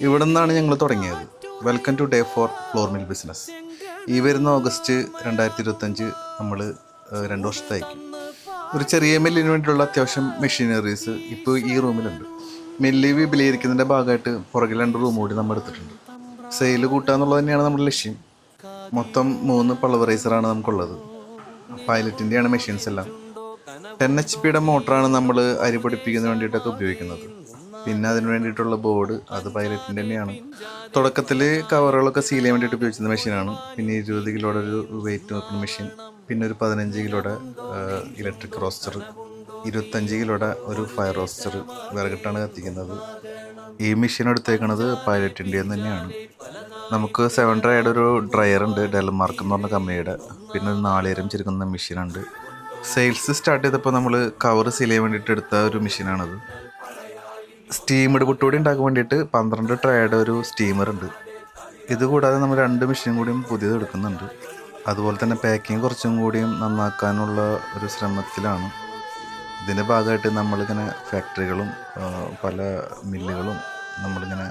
ഇവിടെ നിന്നാണ് ഞങ്ങൾ തുടങ്ങിയത്. Welcome to day four flour mill business. ഈ വരുന്ന ഓഗസ്റ്റ് 2025 നമ്മൾ 2 വർഷത്തേക്കും ഒരു ചെറിയ മില്ലിന് വേണ്ടിയുള്ള അത്യാവശ്യം മെഷീനറീസ് ഇപ്പോൾ ഈ റൂമിലുണ്ട്. മില്ല് വിപുലീകരിക്കുന്നതിൻ്റെ ഭാഗമായിട്ട് പുറകിൽ 2 റൂം കൂടി നമ്മൾ എടുത്തിട്ടുണ്ട്. സെയിൽ കൂട്ടുക എന്നുള്ളത് തന്നെയാണ് നമ്മുടെ ലക്ഷ്യം. മൊത്തം 3 പൾവറൈസറാണ് നമുക്കുള്ളത്. പൈലറ്റിൻ്റെയാണ് മെഷീൻസ് എല്ലാം. 10 HP മോട്ടറാണ് നമ്മൾ അരി പൊടിപ്പിക്കുന്നതിന് വേണ്ടിയിട്ടൊക്കെ ഉപയോഗിക്കുന്നത്. പിന്നെ അതിന് വേണ്ടിയിട്ടുള്ള ബോർഡ് അത് പൈലറ്റിൻ്റെ തന്നെയാണ്. തുടക്കത്തിൽ കവറുകളൊക്കെ സീൽ ചെയ്യാൻ വേണ്ടിയിട്ട് ഉപയോഗിച്ചിരുന്ന മെഷീനാണ്. പിന്നെ 20 കിലോയുടെ ഒരു വെയിറ്റ് നോക്കുന്ന മെഷീൻ, പിന്നെ ഒരു 15 കിലോയുടെ ഇലക്ട്രിക് റോസ്റ്റർ, 25 കിലോയുടെ ഒരു ഫയർ റോസ്റ്റർ വിറകിട്ടാണ് കത്തിക്കുന്നത്. ഈ മെഷീൻ എടുത്തേക്കുന്നത് പൈലറ്റിൻ്റെ തന്നെയാണ്. നമുക്ക് 7 ഡ്രൈയുടെ ഒരു ഡ്രയർ ഉണ്ട്, ഡെൽമാർക്ക് എന്ന് പറഞ്ഞ കമ്പനിയുടെ. പിന്നെ ഒരു നാളികേരം ചെരുക്കുന്ന മെഷീനുണ്ട്. സെയിൽസ് സ്റ്റാർട്ട് ചെയ്തപ്പോൾ നമ്മൾ കവർ സീൽ ചെയ്യാൻ വേണ്ടിയിട്ട് എടുത്ത ഒരു മെഷീനാണത്. സ്റ്റീമഡ് പുട്ടുപൊടി ഉണ്ടാക്കാൻ വേണ്ടിയിട്ട് 12 ട്രേയുടെ ഒരു സ്റ്റീമർ ഉണ്ട്. ഇതുകൂടാതെ നമ്മൾ 2 മെഷീൻ കൂടിയും പുതിയത് എടുക്കുന്നുണ്ട്. അതുപോലെ തന്നെ പാക്കിങ് കുറച്ചും കൂടിയും നന്നാക്കാനുള്ള ഒരു ശ്രമത്തിലാണ്. ഇതിൻ്റെ ഭാഗമായിട്ട് നമ്മളിങ്ങനെ ഫാക്ടറികളും പല മില്ലുകളും നമ്മളിങ്ങനെ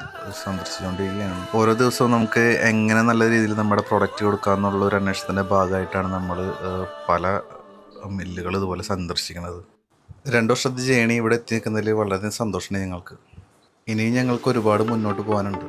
സന്ദർശിച്ചുകൊണ്ടിരിക്കുകയാണ്. ഓരോ ദിവസവും നമുക്ക് എങ്ങനെ നല്ല രീതിയിൽ നമ്മുടെ പ്രൊഡക്റ്റ് കൊടുക്കാമെന്നുള്ള ഒരു അന്വേഷണത്തിൻ്റെ ഭാഗമായിട്ടാണ് നമ്മൾ പല മില്ലുകൾ ഇതുപോലെ സന്ദർശിക്കുന്നത്. 2 വർഷത്തെ ജേണി ഇവിടെ എത്തി നിൽക്കുന്നതിൽ വളരെയധികം സന്തോഷമുണ്ട് ഞങ്ങൾക്ക്. ഇനിയും ഞങ്ങൾക്ക് ഒരുപാട് മുന്നോട്ട് പോകാനുണ്ട്.